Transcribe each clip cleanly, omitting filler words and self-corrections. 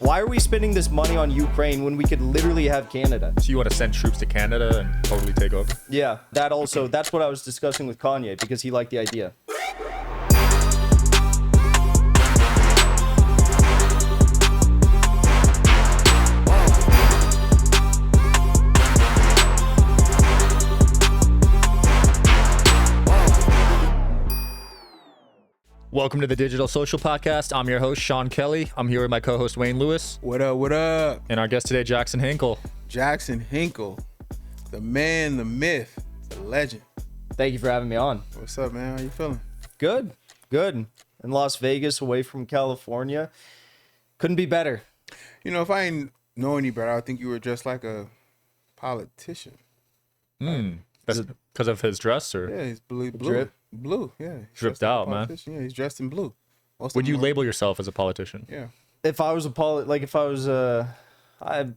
Why are we spending this money on Ukraine when we could literally have Canada? So you want to send troops to Canada and totally take over? Yeah, that's what I was discussing with Kanye because he liked the idea. Welcome to the Digital Social Podcast. I'm your host, Sean Kelly. I'm here with my co-host, Wayne Lewis. What up, what up? And our guest today, Jackson Hinkle. Jackson Hinkle, the man, the myth, the legend. Thank you for having me on. What's up, man? How you feeling? Good. In Las Vegas, away from California. Couldn't be better. You know, if I didn't know any better, I would think you were just like a politician. That's because of his dress, or? Yeah, he's blue. Drip. Blue, yeah. He's Dripped dressed like a out, man. politician. Yeah, he's dressed in blue. Would you label yourself as a politician? Yeah. If I was a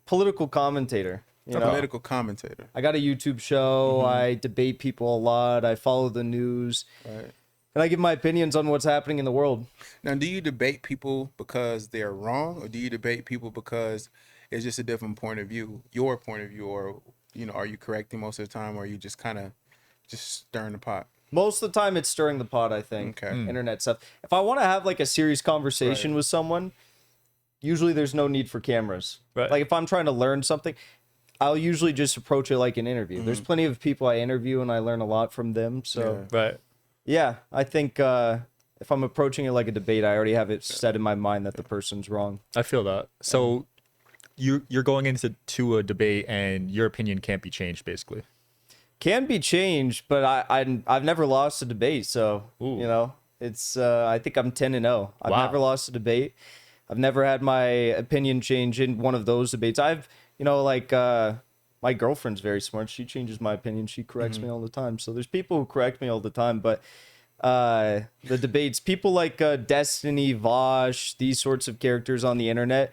political commentator, you know, Political commentator. I got a YouTube show. I debate people a lot. I follow the news. Right. And I give my opinions on what's happening in the world. Now, do you debate people because they're wrong, or do you debate people because it's just a different point of view, your point of view, or, you know, are you correcting most of the time, or are you just kind of just stirring the pot? Most of the time, it's stirring the pot, I think. Okay. Internet stuff. If I want to have like a serious conversation with someone, usually there's no need for cameras. Right. Like if I'm trying to learn something, I'll usually just approach it like an interview. There's plenty of people I interview and I learn a lot from them. So Right. yeah, I think if I'm approaching it like a debate, I already have it set in my mind that the person's wrong. I feel that. So you're going into a debate and your opinion can't be changed, basically. Can be changed, but I've never lost a debate, so Ooh. you know it's I think I'm 10-0. I've Wow. never lost a debate. I've never had my opinion change in one of those debates. My girlfriend's very smart. She changes my opinion. She corrects me all the time. So there's people who correct me all the time, but the debates, people like Destiny, Vosh, these sorts of characters on the internet.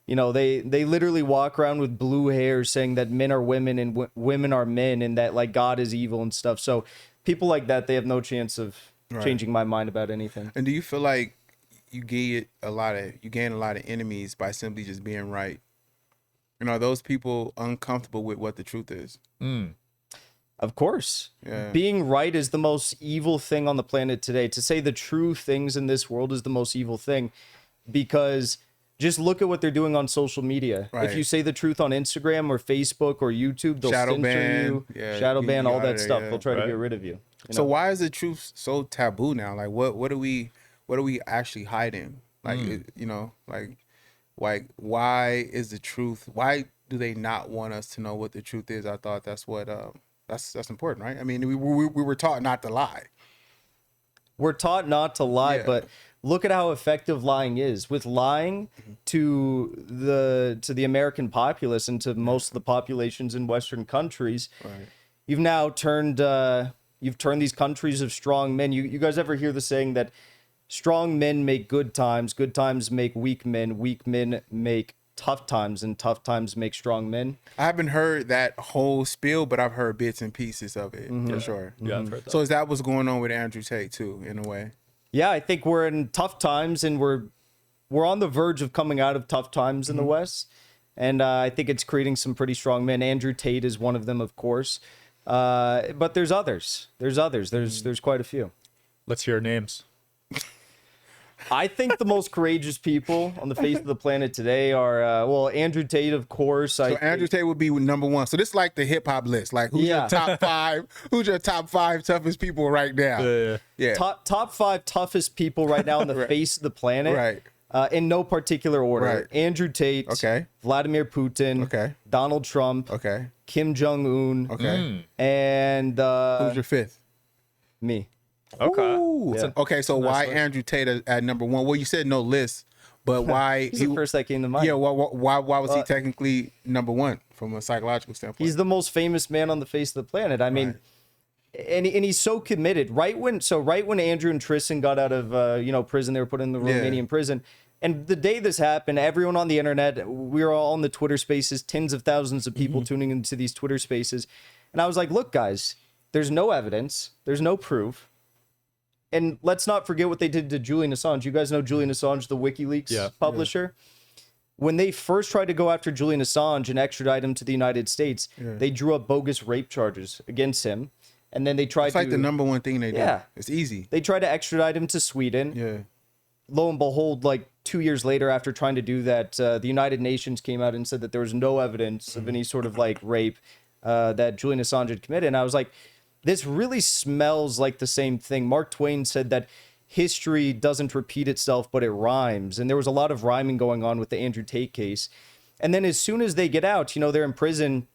You know, they literally walk around with blue hair saying that men are women and women are men and that like God is evil and stuff. So people like that, they have no chance of changing my mind about anything. And do you feel like you gain a lot of enemies by simply just being right? And are those people uncomfortable with what the truth is? Of course. Yeah. Being right is the most evil thing on the planet today. To say the true things in this world is the most evil thing because just look at what they're doing on social media. Right. If you say the truth on Instagram or Facebook or YouTube, they'll Shadow censor ban. you, Yeah, shadow ban, all outta that there, stuff. yeah. They'll try to Right. get rid of you. So why is the truth so taboo now? Like, what are we actually hiding? Like, you know, like why is the truth? Why do they not want us to know what the truth is? I thought that's what that's important, right? I mean, we were taught not to lie. We're taught not to lie, Yeah. but look at how effective lying is. With lying to the American populace and to most of the populations in Western countries, Right. you've now turned these countries of strong men. You guys ever hear the saying that strong men make good times make weak men make tough times, and tough times make strong men? I haven't heard that whole spiel, but I've heard bits and pieces of it for sure. Yeah, I've heard that. So is that what's going on with Andrew Tate too, in a way? Yeah, I think we're in tough times, and we're on the verge of coming out of tough times in the West. And I think it's creating some pretty strong men. Andrew Tate is one of them, of course. But there's others. There's quite a few. Let's hear names. I think the most courageous people on the face of the planet today are, Andrew Tate, of course. So Andrew Tate would be number one. So this is like the hip hop list. Like who's Yeah. your top five? Who's your top five toughest people right now? Yeah. Top 5 toughest people right now on the face of the planet. Right. In no particular order. Right. Andrew Tate. Okay. Vladimir Putin. Okay. Donald Trump. Okay. Kim Jong-un. Okay. And Who's your fifth? me. Okay. Ooh. Yeah. Okay. So why Andrew Tate at number one? Well, you said no list, but why? He's the first that came to mind. Yeah. Why was he technically number one from a psychological standpoint? He's the most famous man on the face of the planet. I mean, and he's so committed. Right when Andrew and Tristan got out of prison, they were put in the Romanian prison. And the day this happened, everyone on the internet, we were all in the Twitter spaces, tens of thousands of people tuning into these Twitter spaces. And I was like, look, guys, there's no evidence. There's no proof. And let's not forget what they did to Julian Assange. You guys know Julian Assange, the WikiLeaks publisher? when they first tried to go after Julian Assange and extradite him to the United States, they drew up bogus rape charges against him. And then they tried It's like the number one thing they do. Yeah. It's easy. They tried to extradite him to Sweden. Yeah. Lo and behold, like 2 years later, after trying to do that, the United Nations came out and said that there was no evidence of any sort of like rape that Julian Assange had committed. And I was like, this really smells like the same thing. Mark Twain said that history doesn't repeat itself, but it rhymes. And there was a lot of rhyming going on with the Andrew Tate case. And then as soon as they get out, you know, they're in prison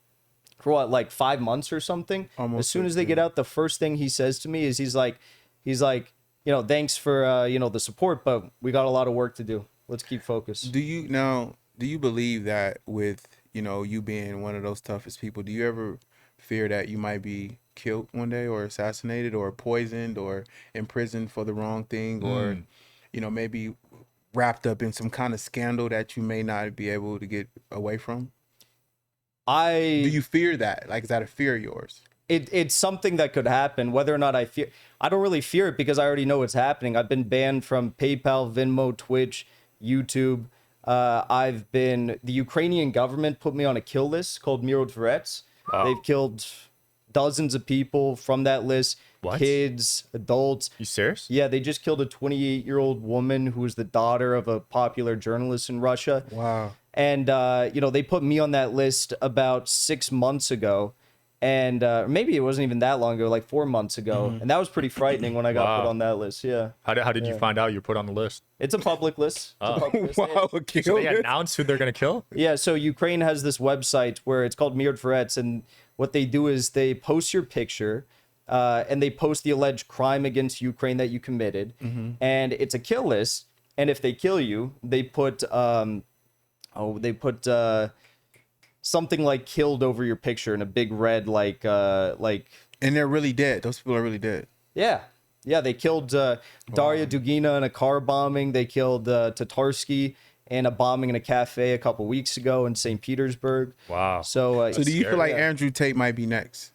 for what, like 5 months or something. Almost as soon as they get out, the first thing he says to me is he's like, you know, thanks for, you know, the support, but we got a lot of work to do. Let's keep focused. Do you believe that with, you know, you being one of those toughest people, do you ever fear that you might be killed one day or assassinated or poisoned or imprisoned for the wrong thing or, you know, maybe wrapped up in some kind of scandal that you may not be able to get away from? Do you fear that? Like, is that a fear of yours? It's something that could happen. Whether or not I don't really fear it because I already know what's happening. I've been banned from PayPal, Venmo, Twitch, YouTube. The Ukrainian government put me on a kill list called notorious. Wow. They've killed dozens of people from that list. What? Kids, adults. You serious? Yeah, they just killed a 28-year-old woman who was the daughter of a popular journalist in Russia. Wow. And, you know, they put me on that list about 6 months ago. And maybe it wasn't even that long ago, like 4 months ago. And that was pretty frightening when I got put on that list. Yeah. How did you find out you were put on the list? It's a public list. It's a public list. Wow. So they announced who they're going to kill? Yeah. So Ukraine has this website where it's called notorious. And what they do is they post your picture and they post the alleged crime against Ukraine that you committed. And it's a kill list. And if they kill you, they put something like killed over your picture in a big red like And they're really dead. Those people are really dead. Yeah, they killed Daria Dugina in a car bombing. They killed Tatarsky in a bombing in a cafe a couple weeks ago in St. Petersburg. Wow. So do you feel like Andrew Tate might be next?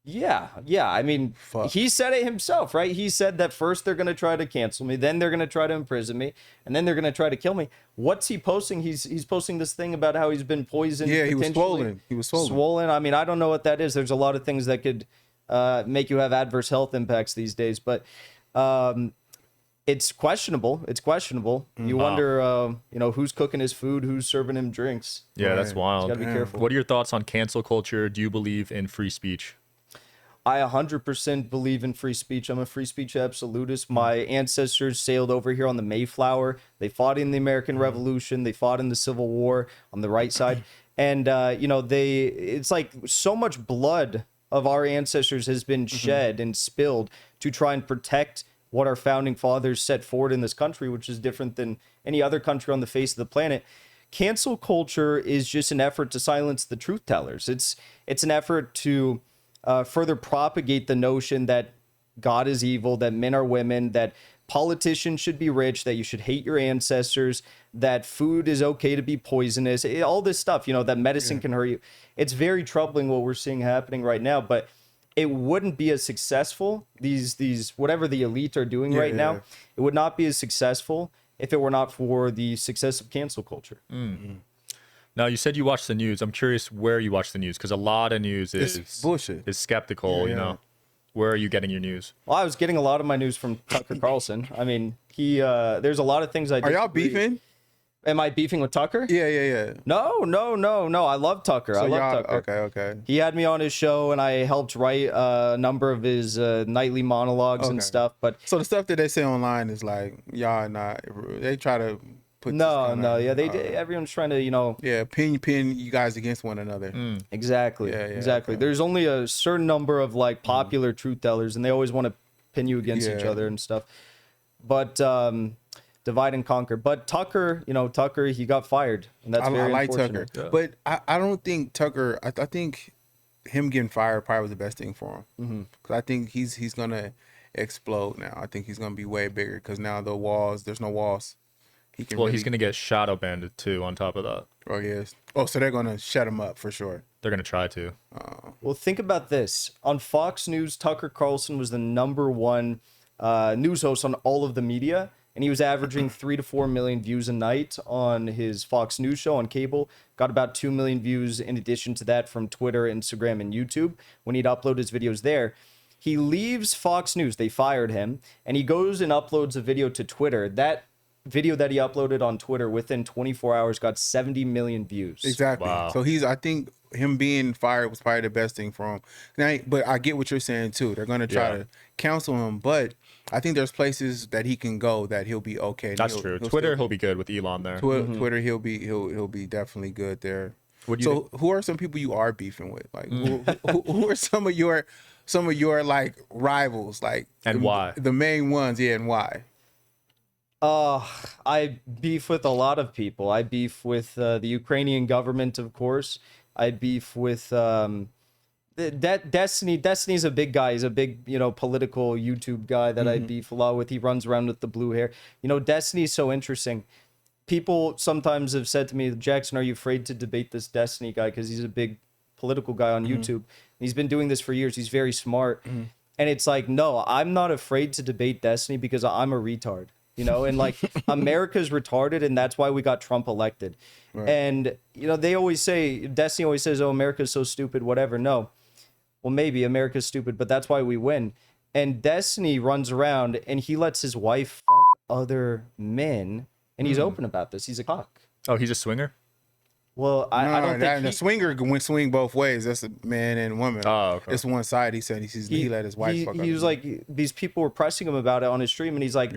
Yeah. I mean, he said it himself, right? He said that first they're going to try to cancel me, then they're going to try to imprison me, and then they're going to try to kill me. What's he posting? He's posting this thing about how he's been poisoned. Yeah, he was swollen. Swollen. I mean, I don't know what that is. There's a lot of things that could make you have adverse health impacts these days, but it's questionable. You wonder, you know, who's cooking his food, who's serving him drinks. Yeah, that's wild. Got to be careful. What are your thoughts on cancel culture? Do you believe in free speech? I 100% believe in free speech. I'm a free speech absolutist. My ancestors sailed over here on the Mayflower. They fought in the American Revolution. They fought in the Civil War on the right side. And, you know, it's like so much blood of our ancestors has been shed and spilled to try and protect what our founding fathers set forward in this country, which is different than any other country on the face of the planet. Cancel culture is just an effort to silence the truth tellers. It's an effort to further propagate the notion that God is evil, that men are women, that politicians should be rich, that you should hate your ancestors, that food is okay to be poisonous, all this stuff, you know, that medicine can hurt you. It's very troubling what we're seeing happening right now, but it wouldn't be as successful, these whatever the elite are doing right now, it would not be as successful if it were not for the success of cancel culture. Now, you said you watch the news. I'm curious where you watch the news, because a lot of news is bullshit. Is skeptical, you know. Where are you getting your news? Well, I was getting a lot of my news from Tucker Carlson. I mean, there's a lot of things I Are y'all beefing? Am I beefing with Tucker? Yeah. No. I love Tucker. I love Tucker. Okay. He had me on his show, and I helped write a number of his nightly monologues and stuff. But so the stuff that they say online is like, y'all not. They try to put. Everyone's trying to, you know. Yeah, pin you guys against one another. Exactly. Exactly. Okay. There's only a certain number of like popular truth tellers, and they always want to pin you against each other and stuff. But divide and conquer. But Tucker, he got fired, and that's very unfortunate. Tucker, but I don't think Tucker. I think him getting fired probably was the best thing for him, because I think he's gonna explode now. I think he's gonna be way bigger because now there's no walls. He's gonna get shadow banned too. On top of that. Oh yes. Oh, so they're gonna shut him up for sure. They're gonna try to. Well, think about this. On Fox News, Tucker Carlson was the #1 news host on all of the media. and he was averaging 3 to 4 million views a night on his Fox News show on cable. Got about 2 million views in addition to that from Twitter, Instagram, and YouTube when he'd upload his videos there. He leaves Fox News. They fired him, and he goes and uploads a video to Twitter. That video that he uploaded on Twitter within 24 hours got 70 million views. Exactly. Wow. So I think him being fired was probably the best thing for him. But I get what you're saying too. They're gonna try to counsel him, but I think there's places that he can go that he'll be okay. That's true. Twitter, he'll be good with Elon there. Twitter, he'll be definitely good there. So who are some people you are beefing with? Like who are some of your like rivals? Like, and why? The main ones, yeah, and why? I beef with a lot of people. I beef with the Ukrainian government, of course. I beef with Destiny. Destiny's a big guy. He's a big, political YouTube guy that I beef a lot with. He runs around with the blue hair. Destiny's so interesting. People sometimes have said to me, Jackson, are you afraid to debate this Destiny guy? Because he's a big political guy on YouTube. He's been doing this for years. He's very smart. And it's like, no, I'm not afraid to debate Destiny because I'm a retard. And like America's retarded, and that's why we got Trump elected. Right. And they always say, Destiny always says, oh, America's so stupid, whatever. No, well, maybe America's stupid, but that's why we win. And Destiny runs around and he lets his wife fuck other men, and he's open about this. He's a cock. Oh, he's a swinger? Well, I don't think the swinger can swing both ways. That's a man and woman. Oh, okay. It's one side. He said he let his wife fuck. He was like, these people were pressing him about it on his stream, and he's like,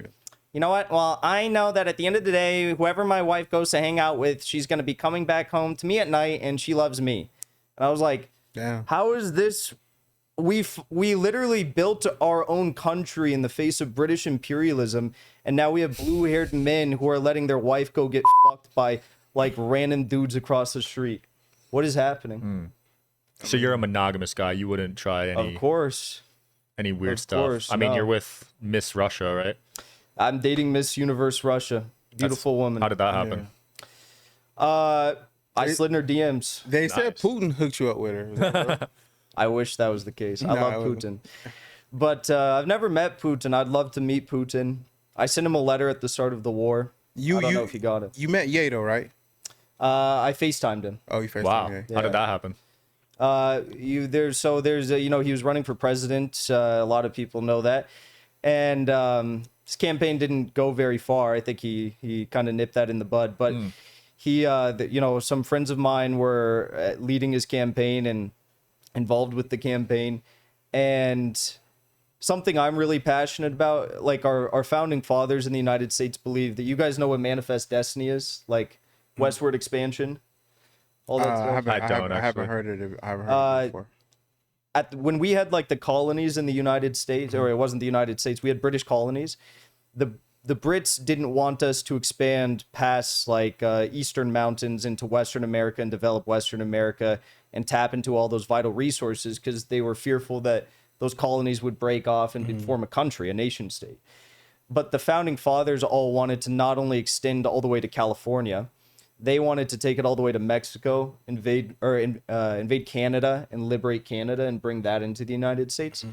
you know what? Well, I know that at the end of the day, whoever my wife goes to hang out with, she's going to be coming back home to me at night, and she loves me. And I was like, damn. How is this? We literally built our own country in the face of British imperialism, and now we have blue-haired men who are letting their wife go get fucked by like random dudes across the street. What is happening? So you're a monogamous guy. You wouldn't try any, of course, any weird stuff. I mean, you're with Miss Russia, right? I'm dating Miss Universe Russia. Beautiful woman. How did that happen? I slid in her DMs. They said Putin hooked you up with her. I wish that was the case. I love Putin. But I've never met Putin. I'd love to meet Putin. I sent him a letter at the start of the war. I don't know if he got it. You met Ye though, right? I FaceTimed him. Oh, you FaceTimed him. Wow. Yeah. How did that happen? He was running for president. A lot of people know that. And his campaign didn't go very far. I think he kind of nipped that in the bud. But some friends of mine were leading his campaign and involved with the campaign. And something I'm really passionate about, like our founding fathers in the United States believe that, you guys know what manifest destiny is, like westward expansion. All that stuff. I haven't heard it. I haven't heard it before. When we had like the colonies in the United States, or it wasn't the United States, we had British colonies. The Brits didn't want us to expand past like Eastern mountains into Western America and develop Western America and tap into all those vital resources, because they were fearful that those colonies would break off and form a country, a nation state. But the founding fathers all wanted to not only extend all the way to California, they wanted to take it all the way to Mexico, invade Canada and liberate Canada and bring that into the United States.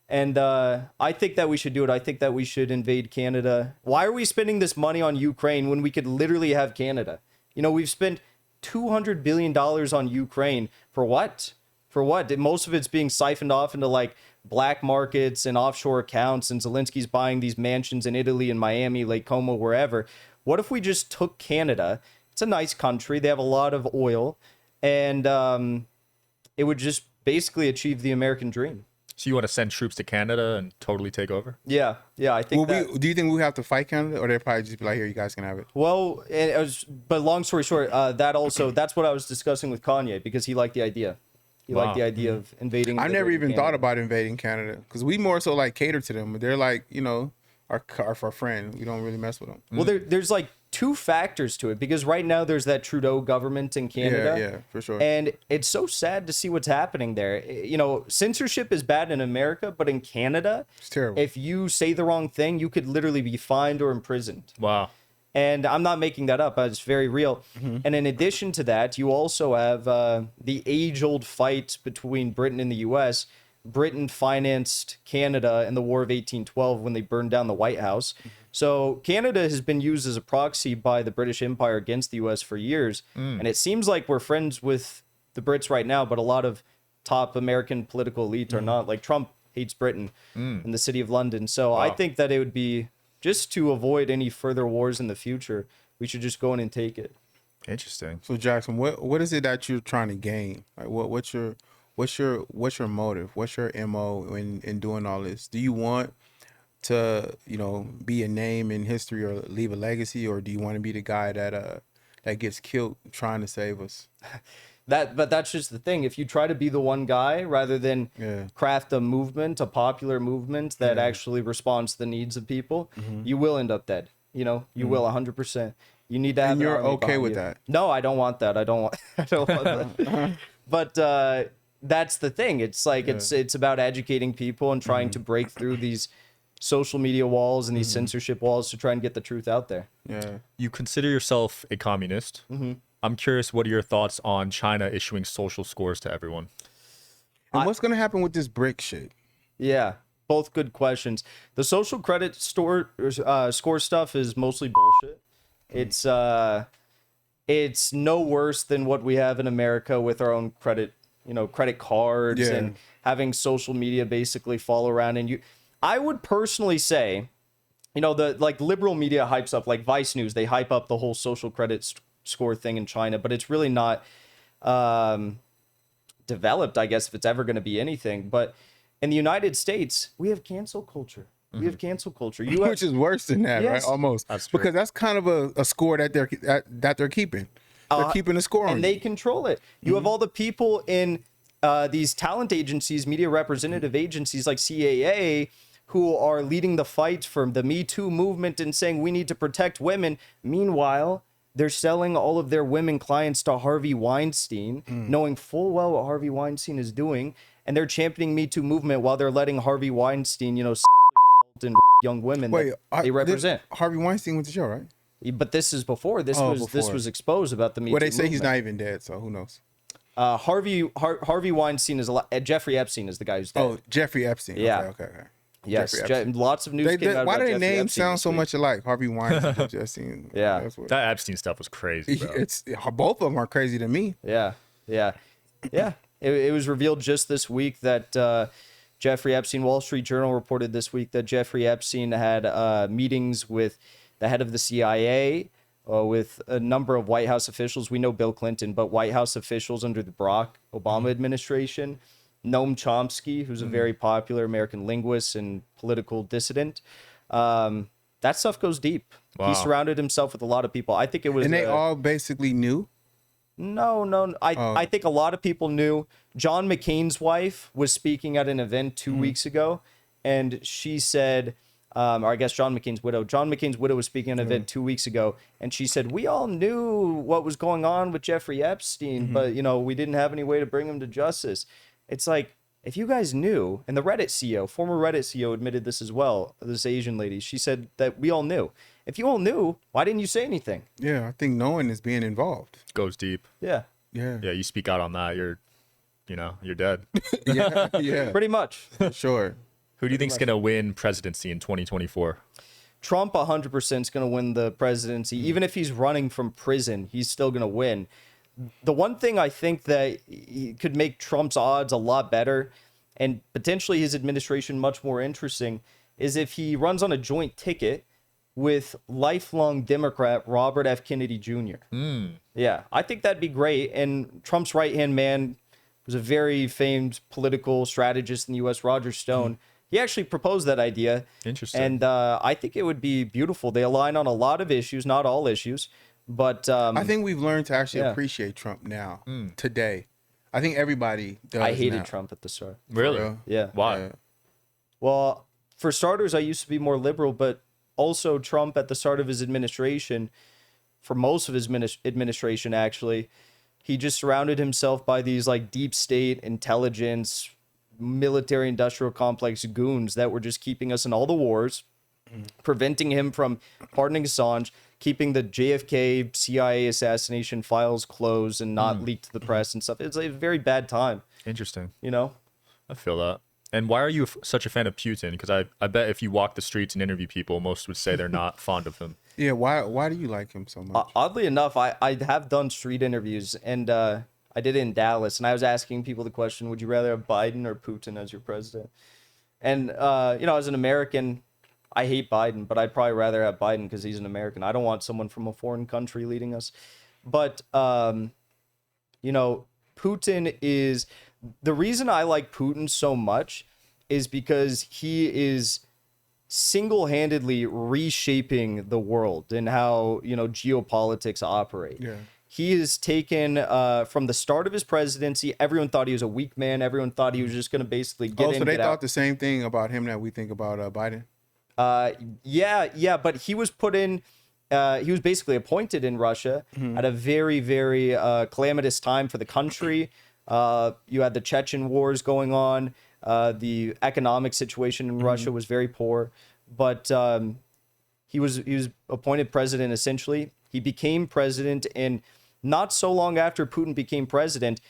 And I think that we should do it. I think that we should invade Canada. Why are we spending this money on Ukraine when we could literally have Canada? We've spent $200 billion on Ukraine. For what? For what? Most of it's being siphoned off into like black markets and offshore accounts, and Zelensky's buying these mansions in Italy and Miami, Lake Como, wherever. What if we just took Canada? It's a nice country. They have a lot of oil, and it would just basically achieve the American dream. So you want to send troops to Canada and totally take over? Yeah, I think do you think we have to fight Canada, or they probably just be like, here, you guys can have it? Well, but long story short, that's what I was discussing with Kanye, because he liked the idea. He liked the idea of invading. I never even thought about invading Canada, because we more so like cater to them. They're like, our friend. We don't really mess with them. Well, there's like two factors to it, because right now there's that Trudeau government in Canada. Yeah, for sure. And it's so sad to see what's happening there. Censorship is bad in America, but in Canada, it's terrible. If you say the wrong thing, you could literally be fined or imprisoned. Wow. And I'm not making that up. It's very real. And in addition to that, you also have the age-old fight between Britain and the U.S. Britain financed Canada in the War of 1812 when they burned down the White House. So Canada has been used as a proxy by the British Empire against the US for years. And it seems like we're friends with the Brits right now, but a lot of top American political elite are not. Like Trump hates Britain in the city of London. So I think that it would be, just to avoid any further wars in the future, we should just go in and take it. Interesting. So Jackson, what is it that you're trying to gain? Like what's your motive? What's your MO in doing all this? Do you want to, be a name in history or leave a legacy, or do you want to be the guy that gets killed trying to save us? But that's just the thing. If you try to be the one guy rather than craft a movement, a popular movement that actually responds to the needs of people, you will end up dead. You will 100%. You need to have. And you're okay with that? No, I don't want that. I don't want that. But that's the thing. It's like it's about educating people and trying to break through these social media walls and these censorship walls to try and get the truth out there. Yeah. You consider yourself a communist. I'm curious, what are your thoughts on China issuing social scores to everyone? And what's gonna happen with this brick shit? Yeah, both good questions. The social credit score stuff is mostly bullshit. It's no worse than what we have in America with our own credit cards and having social media basically follow around. And I would personally say, the liberal media hypes up, like Vice News, they hype up the whole social credit score thing in China, but it's really not developed, I guess, if it's ever going to be anything. But in the United States, we have cancel culture. We have cancel culture. Which is worse than that, right? Almost. That's true. Because that's kind of a score that they're keeping. They're keeping a score on. And they control it. You have all the people in these talent agencies, media representative agencies like CAA, who are leading the fight for the Me Too movement and saying we need to protect women. Meanwhile, they're selling all of their women clients to Harvey Weinstein, knowing full well what Harvey Weinstein is doing, and they're championing Me Too movement while they're letting Harvey Weinstein, sexually assault and rape young women that they represent. Harvey Weinstein went to jail, right? But this is before. This was exposed about the Me Too Well, they say movement. he's not even dead, so who knows? Harvey Weinstein is Jeffrey Epstein is the guy who's dead. Oh, Jeffrey Epstein. Yeah. Okay. Yes, Epstein. lots of news came out why about do their Jeffrey names Epstein sound this so week. much alike? Harvey Weinstein, Epstein. Yeah. That Epstein stuff was crazy, bro. It's both of them are crazy to me. Yeah. It was revealed just this week that Jeffrey Epstein, Wall Street Journal reported this week that Jeffrey Epstein had meetings with the head of the CIA, with a number of White House officials. We know Bill Clinton, but White House officials under the Barack Obama administration. Noam Chomsky, who's a very popular American linguist and political dissident. That stuff goes deep. Wow. He surrounded himself with a lot of people. I think it was... And they all basically knew? No. I think a lot of people knew. John McCain's wife was speaking at an event 2 weeks ago, and she said... or I guess John McCain's widow was speaking at an event 2 weeks ago, and she said, we all knew what was going on with Jeffrey Epstein, but, we didn't have any way to bring him to justice. It's like, if you guys knew, and the Reddit CEO, former Reddit CEO admitted this as well, this Asian lady, she said that we all knew. If you all knew, why didn't you say anything? Yeah, I think knowing is being involved. Goes deep. Yeah. Yeah. Yeah, you speak out on that, you're dead. Yeah. Pretty much. Sure. Who do you think's gonna win presidency in 2024? Trump 100% is going to win the presidency. Even if he's running from prison, he's still going to win. The one thing I think that could make Trump's odds a lot better and potentially his administration much more interesting is if he runs on a joint ticket with lifelong Democrat Robert F. Kennedy Jr. Yeah, I think that'd be great. And Trump's right-hand man was a very famed political strategist in the U.S., Roger Stone. He actually proposed that idea. Interesting. And I think it would be beautiful. They align on a lot of issues, not all issues. But I think we've learned to actually appreciate Trump now, today. I think everybody does. I hated now. Trump at the start. Really? real? Yeah. Why? Yeah. Well, for starters, I used to be more liberal, but also Trump at the start of his administration, for most of his administration, actually, he just surrounded himself by these like deep state intelligence, military industrial complex goons that were just keeping us in all the wars, preventing him from pardoning Assange, keeping the JFK CIA assassination files closed and not leaked to the press and stuff. It's a very bad time, Interesting. you know? I feel that. And why are you such a fan of Putin? Because I bet if you walk the streets and interview people, most would say they're not fond of him. Yeah, why do you like him so much? Oddly enough, I have done street interviews, and I did it in Dallas, and I was asking people the question, would you rather have Biden or Putin as your president? And, you know, as an American, I hate Biden, but I'd probably rather have Biden because he's an American. I don't want someone from a foreign country leading us. But, you know, Putin is... The reason I like Putin so much is because he is single-handedly reshaping the world and how, you know, geopolitics operate. Yeah. He has taken, from the start of his presidency, everyone thought he was a weak man. Everyone thought he was just going to basically get in, So they get thought out. the same thing about him that we think about Biden? Yeah, but he was put in... he was basically appointed in Russia at a very, very calamitous time for the country. You had the Chechen wars going on. The economic situation in Russia was very poor, but he was appointed president essentially. He became president, and not so long after Putin became president,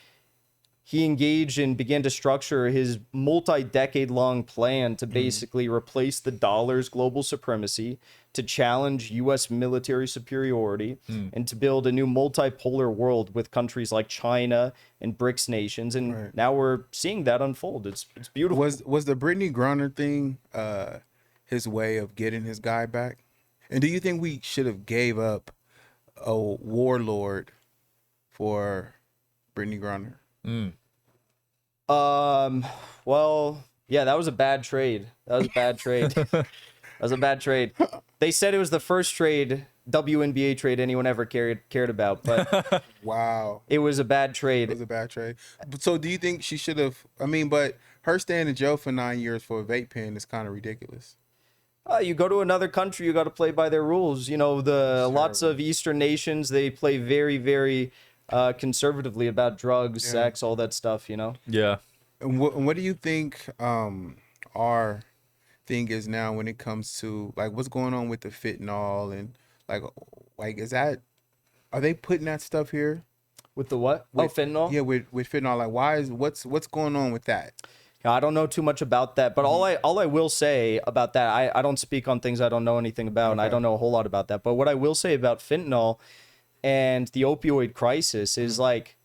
he engaged and began to structure his multi-decade-long plan to basically replace the dollar's global supremacy, to challenge U.S. military superiority, and to build a new multipolar world with countries like China and BRICS nations. And now we're seeing that unfold. It's beautiful. Was the Brittany Griner thing his way of getting his guy back? And do you think we should have gave up a warlord for Brittany Griner? Well, yeah, that was a bad trade. That was a bad trade. That was a bad trade. They said it was the first WNBA trade anyone ever cared about, but Wow. it was a bad trade. It was a bad trade. So do you think she should have, but her staying in jail for 9 years for a vape pen is kind of ridiculous. You go to another country, you got to play by their rules. You know, lots of Eastern nations, they play very, very conservatively about drugs, sex, all that stuff, you know? Yeah. And what do you think our thing is now when it comes to like what's going on with the fentanyl and like is that, are they putting that stuff here? With the what? Fentanyl? Yeah, with fentanyl. Like what's going on with that? I don't know too much about that, but all I will say about that, I don't speak on things I don't know anything about, and I don't know a whole lot about that. But what I will say about fentanyl and the opioid crisis is like,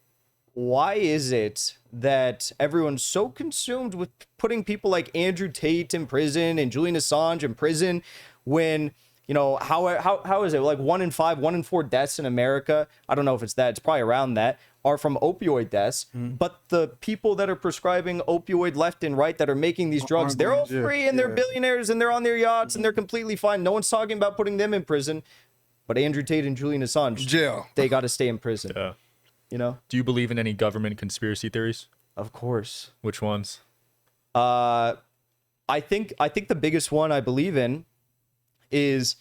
why is it that everyone's so consumed with putting people like Andrew Tate in prison and Julian Assange in prison when, you know, how is it like 1 in 5, 1 in 4 deaths in America? I don't know if it's that, it's probably around that, are from opioid deaths. But the people that are prescribing opioid left and right that are making these drugs, they're all free and they're billionaires and they're on their yachts and they're completely fine. No one's talking about putting them in prison. But Andrew Tate and Julian Assange, Jail. they got to stay in prison. Yeah. You know? Do you believe in any government conspiracy theories? Of course. Which ones? I think the biggest one I believe in is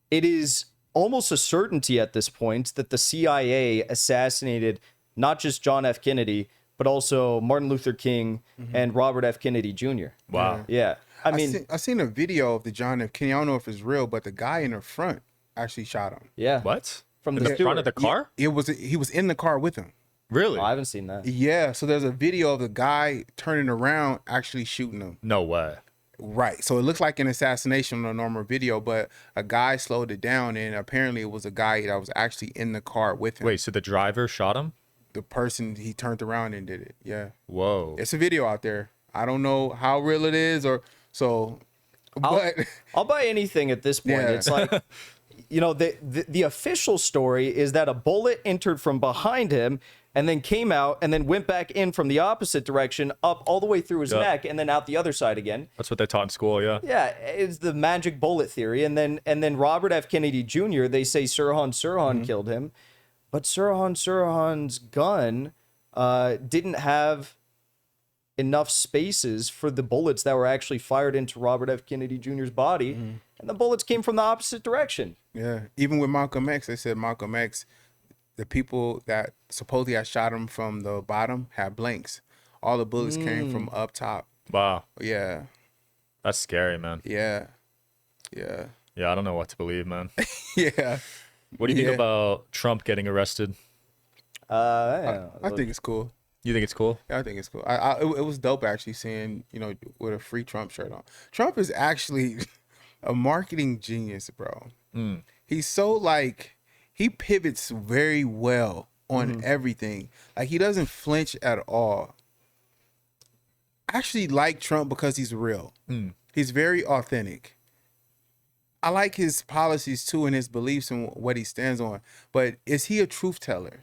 it is almost a certainty at this point that the CIA assassinated not just John F. Kennedy, but also Martin Luther King and Robert F. Kennedy Jr. Wow. Yeah. I seen a video of the John F. Kennedy. I don't know if it's real, but the guy in the front actually shot him. Yeah. What? From In the the front of the steward. car? He was in the car with him. Really? Oh, I haven't seen that. Yeah, so there's a video of the guy turning around actually shooting him. No way. Right. So it looks like an assassination on a normal video, but a guy slowed it down, and apparently it was a guy that was actually in the car with him. Wait, so the driver shot him? The person, he turned around and did it. Yeah. Whoa. It's a video out there. I don't know how real it is but I'll buy anything at this point. Yeah. It's like, you know, the official story is that a bullet entered from behind him and then came out and then went back in from the opposite direction up all the way through his neck and then out the other side again. That's what they taught in school, yeah. Yeah, it's the magic bullet theory. And then Robert F. Kennedy Jr., they say Sirhan killed him. But Sirhan's gun didn't have enough spaces for the bullets that were actually fired into Robert F. Kennedy Jr.'s body. And the bullets came from the opposite direction. yeah, even with Malcolm X, they said Malcolm X, the people that supposedly had shot him from the bottom had blanks. All the bullets came from up top. Wow. Yeah, That's scary, man. yeah. Yeah, I don't know what to believe, man. Yeah. What do you think Yeah. about Trump getting arrested? I think it's cool. You think it's cool? Yeah, I think it's cool. It was dope actually seeing, you know, with a free Trump shirt on. Trump is actually a marketing genius, bro. He's so like, he pivots very well on everything. Like, he doesn't flinch at all. I actually like Trump because he's real. He's very authentic. I like his policies too and his beliefs and what he stands on. But is he a truth teller?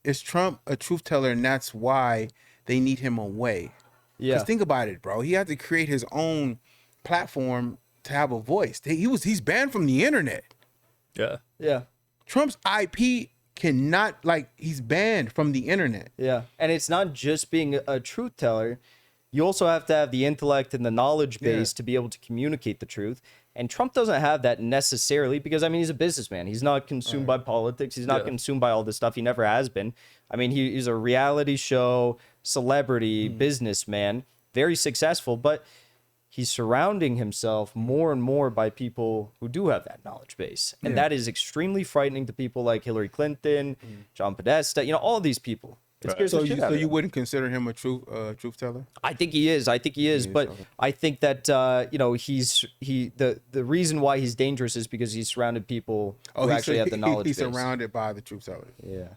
Is Trump a truth teller, and that's why they need him away? Yeah. Because think about it, bro. He had to create his own platform to have a voice. He's banned from the internet. Yeah. Yeah. Trump's IP cannot, like, he's banned from the internet. Yeah. And it's not just being a truth teller. You also have to have the intellect and the knowledge base to be able to communicate the truth. And Trump doesn't have that necessarily because, I mean, he's a businessman. He's not consumed by politics. He's not consumed by all this stuff. He never has been. I mean, he's a reality show celebrity businessman, very successful, but he's surrounding himself more and more by people who do have that knowledge base. And that is extremely frightening to people like Hillary Clinton, John Podesta, you know, all these people. It scares the shit out of So you them. wouldn't consider him a truth teller? I think he is. But I think that you know, the reason why he's dangerous is because he's surrounded people who actually have the knowledge He's base. surrounded by the truth teller. Yeah.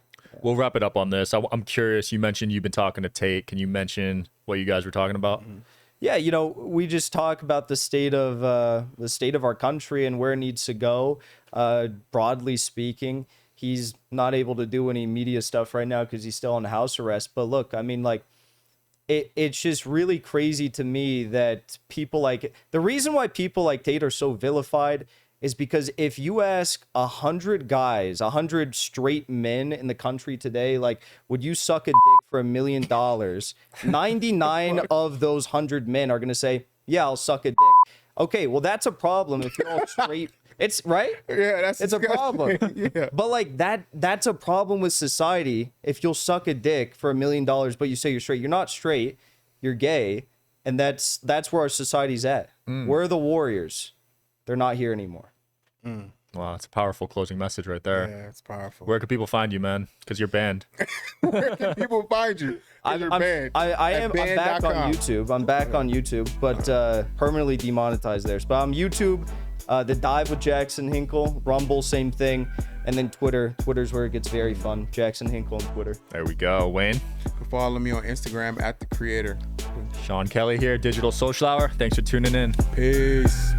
We'll wrap it up on this. I'm curious. You mentioned you've been talking to Tate. Can you mention what you guys were talking about? Yeah, you know, we just talk about the state of our country and where it needs to go. Broadly speaking, he's not able to do any media stuff right now because he's still on house arrest. But look, I mean, like, it's just really crazy to me that people like, the reason why people like Tate are so vilified is because if you ask 100 guys, 100 straight men in the country today, like, would you suck a dick for $1 million? 99 of those 100 men are going to say, yeah, I'll suck a dick. Okay, well, that's a problem if you're all straight. It's right. Yeah, it's a problem. Yeah. But like that's a problem with society. If you'll suck a dick for $1 million, but you say you're straight, you're not straight, you're gay, and that's where our society's at. We're the warriors. They're not here anymore. Wow, that's a powerful closing message right there. Yeah, it's powerful. Where can people find you, man? Because you're banned. Where can people find you? You're banned. I'm back on YouTube. I'm back on YouTube, but permanently demonetized there. But I'm YouTube. The Dive with Jackson Hinkle, Rumble, same thing, and then Twitter. Twitter's where it gets very fun. Jackson Hinkle on Twitter. There we go. Wayne. You can follow me on Instagram @TheCreator. Sean Kelly here, Digital Social Hour. Thanks for tuning in. Peace.